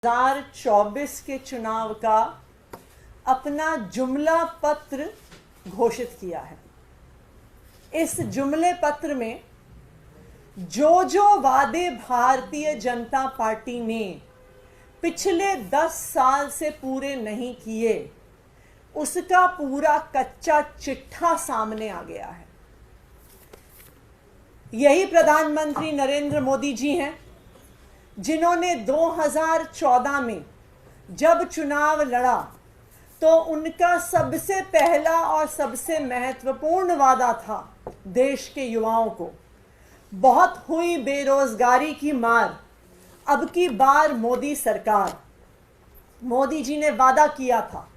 2024 के चुनाव का अपना जुमला पत्र घोषित किया है। इस जुमले पत्र में जो जो वादे भारतीय जनता पार्टी ने पिछले 10 साल से पूरे नहीं किए, उसका पूरा कच्चा चिट्ठा सामने आ गया है। यही प्रधानमंत्री नरेंद्र मोदी जी हैं जिन्होंने 2014 में जब चुनाव लड़ा तो उनका सबसे पहला और सबसे महत्वपूर्ण वादा था देश के युवाओं को, बहुत हुई बेरोजगारी की मार, अब की बार मोदी सरकार। मोदी जी ने वादा किया था,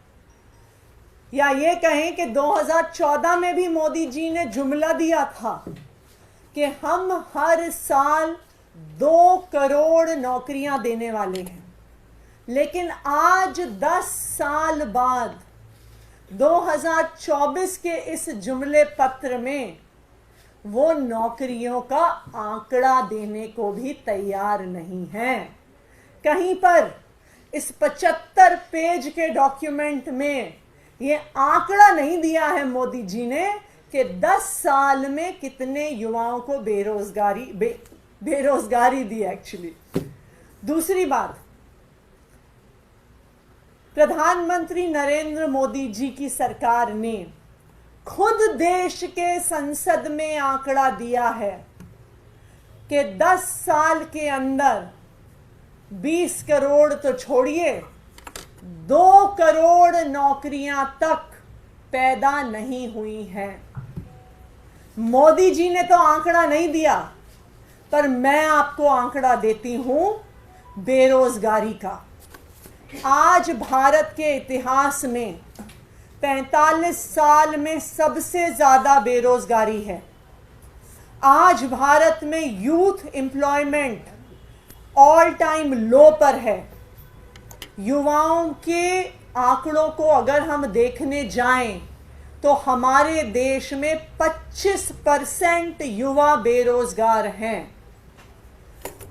या ये कहें कि 2014 में भी मोदी जी ने जुमला दिया था कि हम हर साल 2 करोड़ नौकरियां देने वाले हैं। लेकिन आज 10 साल बाद 2024 के इस जुमले पत्र में वो नौकरियों का आंकड़ा देने को भी तैयार नहीं है। कहीं पर इस 75 पेज के डॉक्यूमेंट में ये आंकड़ा नहीं दिया है मोदी जी ने कि 10 साल में कितने युवाओं को बेरोजगारी दी एक्चुअली। दूसरी बात, प्रधानमंत्री नरेंद्र मोदी जी की सरकार ने खुद देश के संसद में आंकड़ा दिया है कि 10 साल के अंदर 20 करोड़ तो छोड़िए, 2 करोड़ नौकरियां तक पैदा नहीं हुई हैं। मोदी जी ने तो आंकड़ा नहीं दिया, पर मैं आपको आंकड़ा देती हूं बेरोजगारी का। आज भारत के इतिहास में 45 साल में सबसे ज्यादा बेरोजगारी है। आज भारत में यूथ एम्प्लॉयमेंट ऑल टाइम लो पर है। युवाओं के आंकड़ों को अगर हम देखने जाएं तो हमारे देश में 25% युवा बेरोजगार हैं।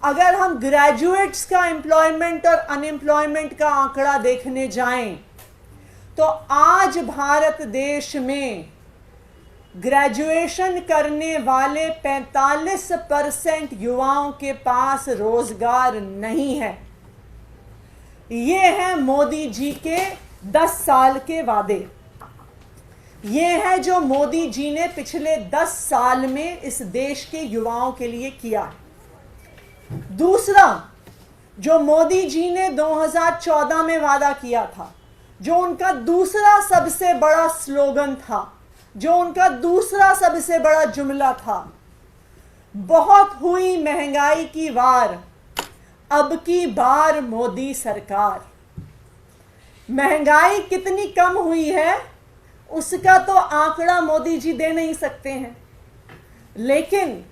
अगर हम ग्रेजुएट्स का एम्प्लॉयमेंट और अनएम्प्लॉयमेंट का आंकड़ा देखने जाएं तो आज भारत देश में ग्रेजुएशन करने वाले 45% युवाओं के पास रोजगार नहीं है। ये है मोदी जी के 10 साल के वादे। ये है जो मोदी जी ने पिछले 10 साल में इस देश के युवाओं के लिए किया। दूसरा, जो मोदी जी ने 2014 में वादा किया था, जो उनका दूसरा सबसे बड़ा स्लोगन था, जो उनका दूसरा सबसे बड़ा जुमला था, बहुत हुई महंगाई की वार, अब की बार मोदी सरकार। महंगाई कितनी कम हुई है उसका तो आंकड़ा मोदी जी दे नहीं सकते हैं, लेकिन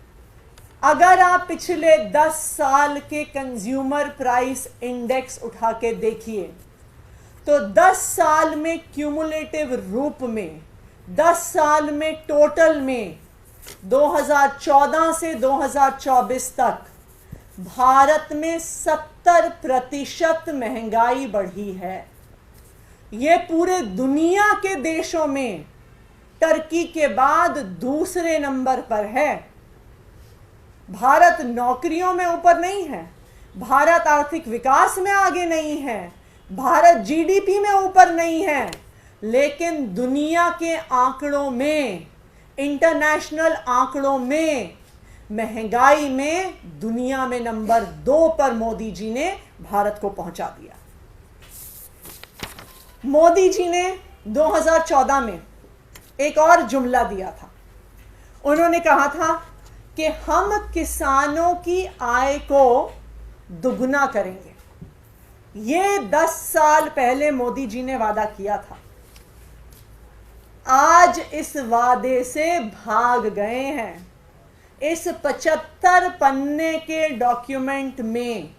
अगर आप पिछले 10 साल के कंज्यूमर प्राइस इंडेक्स उठा के देखिए तो 10 साल में क्यूमुलेटिव रूप में, 10 साल में टोटल में 2014 से 2024 तक भारत में 70% महंगाई बढ़ी है। ये पूरे दुनिया के देशों में टर्की के बाद दूसरे नंबर पर है। भारत नौकरियों में ऊपर नहीं है, भारत आर्थिक विकास में आगे नहीं है, भारत जीडीपी में ऊपर नहीं है, लेकिन दुनिया के आंकड़ों में, इंटरनेशनल आंकड़ों में, महंगाई में दुनिया में नंबर 2 पर मोदी जी ने भारत को पहुंचा दिया। मोदी जी ने 2014 में एक और जुमला दिया था। उन्होंने कहा था कि हम किसानों की आय को दुगना करेंगे। ये 10 साल पहले मोदी जी ने वादा किया था। आज इस वादे से भाग गए हैं। इस 75 पन्ने के डॉक्यूमेंट में,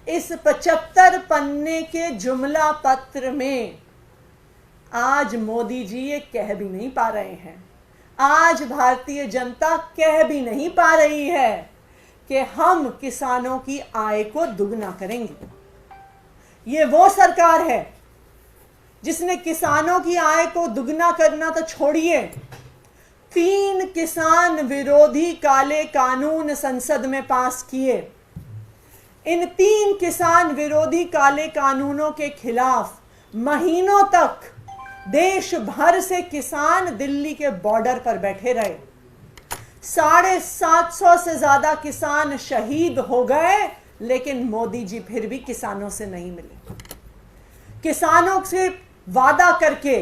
इस 75 पन्ने के जुमला पत्र में आज मोदी जी ये कह भी नहीं पा रहे हैं, आज भारतीय जनता कह भी नहीं पा रही है कि हम किसानों की आय को दुगना करेंगे। ये वो सरकार है जिसने किसानों की आय को दुगना करना तो छोड़िए, 3 किसान विरोधी काले कानून संसद में पास किए। इन 3 किसान विरोधी काले कानूनों के खिलाफ महीनों तक देश भर से किसान दिल्ली के बॉर्डर पर बैठे रहे। 750 से ज्यादा किसान शहीद हो गए, लेकिन मोदी जी फिर भी किसानों से नहीं मिले। किसानों से वादा करके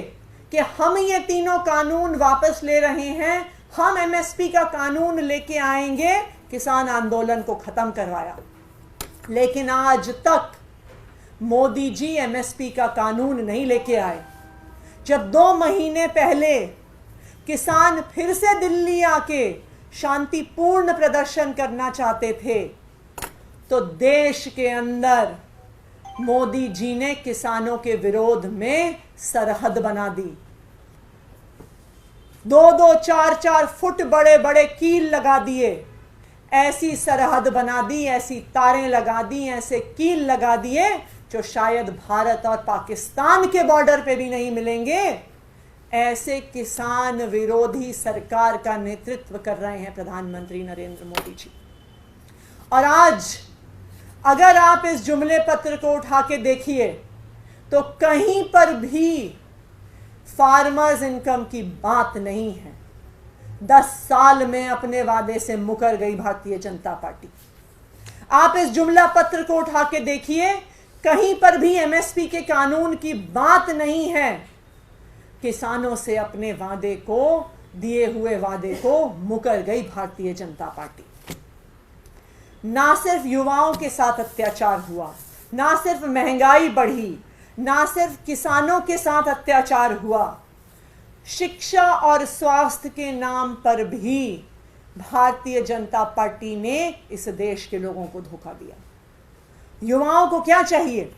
कि हम ये तीनों कानून वापस ले रहे हैं, हम एमएसपी का कानून लेके आएंगे, किसान आंदोलन को खत्म करवाया। लेकिन आज तक मोदी जी एमएसपी का कानून नहीं लेके आए। जब 2 महीने पहले किसान फिर से दिल्ली आके शांतिपूर्ण प्रदर्शन करना चाहते थे, तो देश के अंदर मोदी जी ने किसानों के विरोध में सरहद बना दी। 2-2, 4-4 फुट बड़े बड़े कील लगा दिए। ऐसी सरहद बना दी, ऐसी तारें लगा दी, ऐसे कील लगा दिए जो शायद भारत और पाकिस्तान के बॉर्डर पे भी नहीं मिलेंगे। ऐसे किसान विरोधी सरकार का नेतृत्व कर रहे हैं प्रधानमंत्री नरेंद्र मोदी जी। और आज अगर आप इस जुमले पत्र को उठा के देखिए तो कहीं पर भी फार्मर्स इनकम की बात नहीं है। 10 साल में अपने वादे से मुकर गई भारतीय जनता पार्टी। आप इस जुमला पत्र को उठा के देखिए, कहीं पर भी एमएसपी के कानून की बात नहीं है। किसानों से अपने वादे को, दिए हुए वादे को मुकर गई भारतीय जनता पार्टी। ना सिर्फ युवाओं के साथ अत्याचार हुआ, ना सिर्फ महंगाई बढ़ी, ना सिर्फ किसानों के साथ अत्याचार हुआ, शिक्षा और स्वास्थ्य के नाम पर भी भारतीय जनता पार्टी ने इस देश के लोगों को धोखा दिया। युवाओं को क्या चाहिए?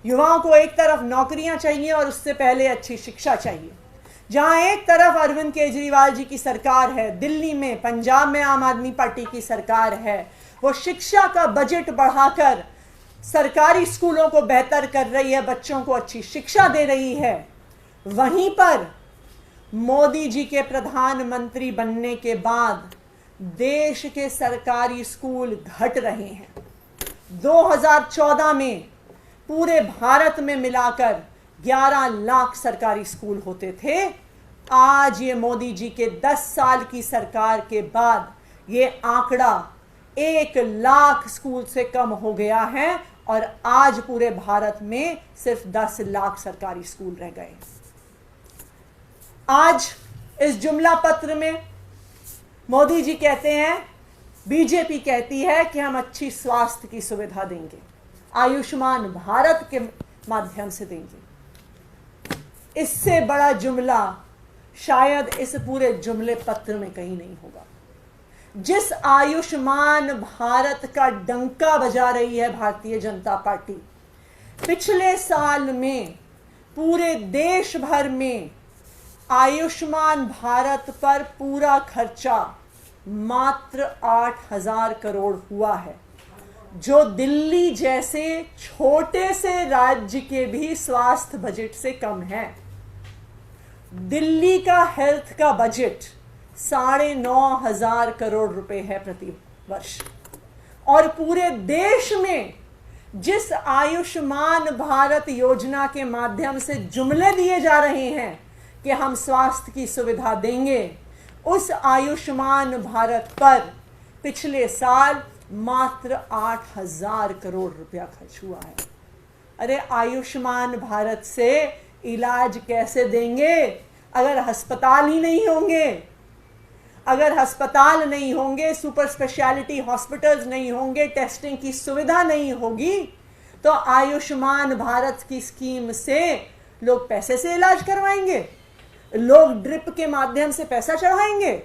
युवाओं को एक तरफ नौकरियां चाहिए और उससे पहले अच्छी शिक्षा चाहिए। जहां एक तरफ अरविंद केजरीवाल जी की सरकार है, दिल्ली में, पंजाब में आम आदमी पार्टी की सरकार है, वो शिक्षा का बजट बढ़ाकर सरकारी स्कूलों को बेहतर कर रही है, बच्चों को अच्छी शिक्षा दे रही है। वहीं पर मोदी जी के प्रधानमंत्री बनने के बाद देश के सरकारी स्कूल घट रहे हैं। 2014 में पूरे भारत में मिलाकर 11 लाख सरकारी स्कूल होते थे। आज ये मोदी जी के 10 साल की सरकार के बाद ये आंकड़ा 1 लाख स्कूल से कम हो गया है और आज पूरे भारत में सिर्फ 10 लाख सरकारी स्कूल रह गए। आज इस जुमला पत्र में मोदी जी कहते हैं, बीजेपी कहती है कि हम अच्छी स्वास्थ्य की सुविधा देंगे, आयुष्मान भारत के माध्यम से देंगे। इससे बड़ा जुमला शायद इस पूरे जुमले पत्र में कहीं नहीं होगा। जिस आयुष्मान भारत का डंका बजा रही है भारतीय जनता पार्टी, पिछले साल में पूरे देश भर में आयुष्मान भारत पर पूरा खर्चा मात्र 8,000 करोड़ हुआ है, जो दिल्ली जैसे छोटे से राज्य के भी स्वास्थ्य बजट से कम है। दिल्ली का हेल्थ का बजट 9,500 करोड़ रुपए है प्रति वर्ष। और पूरे देश में जिस आयुष्मान भारत योजना के माध्यम से जुमले दिए जा रहे हैं कि हम स्वास्थ्य की सुविधा देंगे, उस आयुष्मान भारत पर पिछले साल मात्र 8,000 करोड़ रुपया खर्च हुआ है। अरे आयुष्मान भारत से इलाज कैसे देंगे अगर अस्पताल ही नहीं होंगे? अगर अस्पताल नहीं होंगे, सुपर स्पेशलिटी हॉस्पिटल्स नहीं होंगे, टेस्टिंग की सुविधा नहीं होगी, तो आयुष्मान भारत की स्कीम से लोग पैसे से इलाज करवाएंगे? लोग ड्रिप के माध्यम से पैसा चढ़ाएंगे?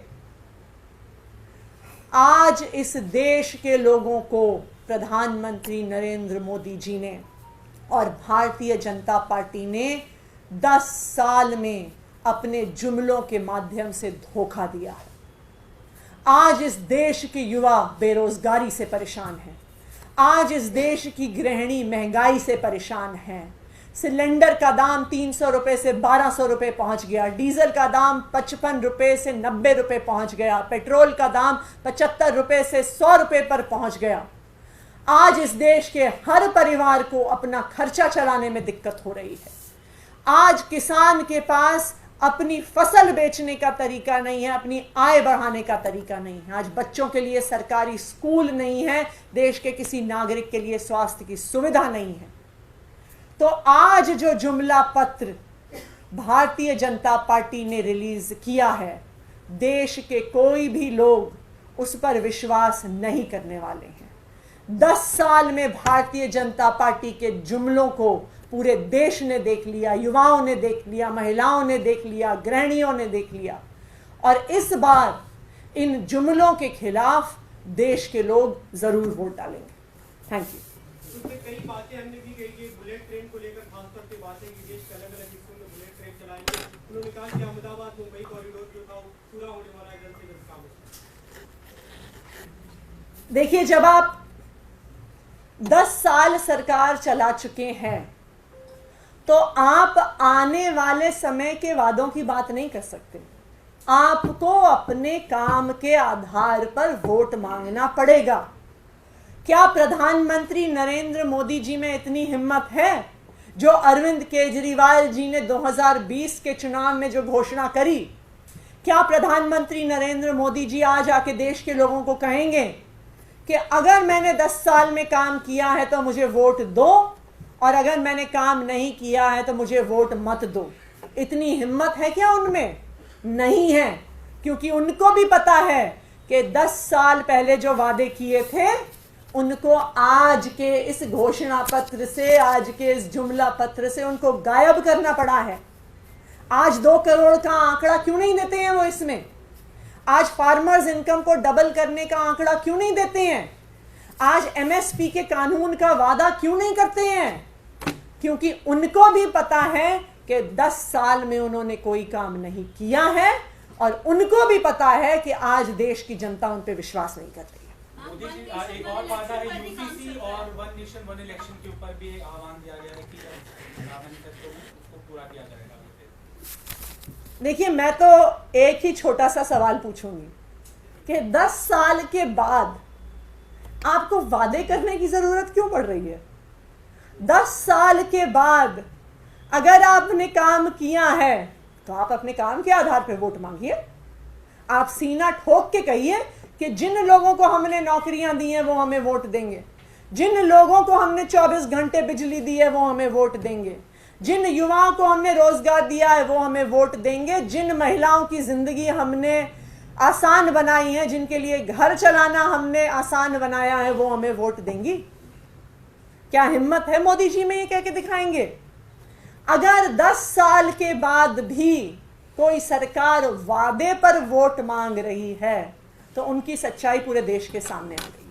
आज इस देश के लोगों को प्रधानमंत्री नरेंद्र मोदी जी ने और भारतीय जनता पार्टी ने 10 साल में अपने जुमलों के माध्यम से धोखा दिया है। आज इस देश के युवा बेरोजगारी से परेशान हैं। आज इस देश की गृहिणी महंगाई से परेशान है। सिलेंडर का दाम 300 रुपए से 1200 रुपए पहुंच गया, डीजल का दाम 55 रुपए से 90 रुपए पहुंच गया, पेट्रोल का दाम 75 रुपए से 100 रुपए पर पहुंच गया। आज इस देश के हर परिवार को अपना खर्चा चलाने में दिक्कत हो रही है। आज किसान के पास अपनी फसल बेचने का तरीका नहीं है, अपनी आय बढ़ाने का तरीका नहीं है। आज बच्चों के लिए सरकारी स्कूल नहीं है, देश के किसी नागरिक के लिए स्वास्थ्य की सुविधा नहीं है। तो आज जो जुमला पत्र भारतीय जनता पार्टी ने रिलीज किया है, देश के कोई भी लोग उस पर विश्वास नहीं करने वाले हैं। 10 साल में भारतीय जनता पार्टी के जुमलों को पूरे देश ने देख लिया, युवाओं ने देख लिया, महिलाओं ने देख लिया, गृहिणियों ने देख लिया। और इस बार इन जुमलों के खिलाफ देश के लोग जरूर वोट डालेंगे। Thank you. उसमें कई बातें हमने भी कही कि बुलेट ट्रेन को लेकर खासतौर पे बातें की, देश के अलग अलग हिस्सों में बुलेट ट्रेन चलाएंगे। उन्होंने कहा कि अहमदाबाद मुंबई कॉरिडोर जो था वो पूरा होने वाला है जल्द से जल्द काम। देखिए, जब आप 10 साल सरकार चला चुके हैं तो आप आने वाले समय के वादों की बात नहीं कर सकते। आपको अपने काम के आधार पर वोट मांगना पड़ेगा। क्या प्रधानमंत्री नरेंद्र मोदी जी में इतनी हिम्मत है जो अरविंद केजरीवाल जी ने 2020 के चुनाव में जो घोषणा करी? क्या प्रधानमंत्री नरेंद्र मोदी जी आज आके देश के लोगों को कहेंगे कि अगर मैंने 10 साल में काम किया है तो मुझे वोट दो, और अगर मैंने काम नहीं किया है तो मुझे वोट मत दो? इतनी हिम्मत है क्या उनमें? नहीं है, क्योंकि उनको भी पता है कि 10 साल पहले जो वादे किए थे उनको आज के इस घोषणा पत्र से, आज के इस जुमला पत्र से उनको गायब करना पड़ा है। आज 2 करोड़ का आंकड़ा क्यों नहीं देते हैं वो इसमें? आज फार्मर्स इनकम को डबल करने का आंकड़ा क्यों नहीं देते हैं? आज एमएसपी के कानून का वादा क्यों नहीं करते हैं? क्योंकि उनको भी पता है कि 10 साल में उन्होंने कोई काम नहीं किया है, और उनको भी पता है कि आज देश की जनता उन पर विश्वास नहीं कर रही है। मोदी जी, एक और बात है यूसीसी और वन नेशन वन इलेक्शन के ऊपर भी आह्वान दिया गया है कि उसको पूरा किया जाएगा। देखिए, मैं तो एक ही छोटा सा सवाल पूछूंगी कि 10 साल के बाद आपको वादे करने की जरूरत क्यों पड़ रही है? 10 साल के बाद अगर आपने काम किया है तो आप अपने काम के आधार पर वोट मांगिए। आप सीना ठोक के कहिए कि जिन लोगों को हमने नौकरियां दी हैं वो हमें वोट देंगे, जिन लोगों को हमने 24 घंटे बिजली दी है वो हमें वोट देंगे, जिन युवाओं को हमने रोजगार दिया है वो हमें वोट देंगे, जिन महिलाओं की जिंदगी हमने आसान बनाई है, जिनके लिए घर चलाना हमने आसान बनाया है, वो हमें वोट देंगी। क्या हिम्मत है मोदी जी में? ये कह के दिखाएंगे। अगर 10 साल के बाद भी कोई सरकार वादे पर वोट मांग रही है तो उनकी सच्चाई पूरे देश के सामने आ गई।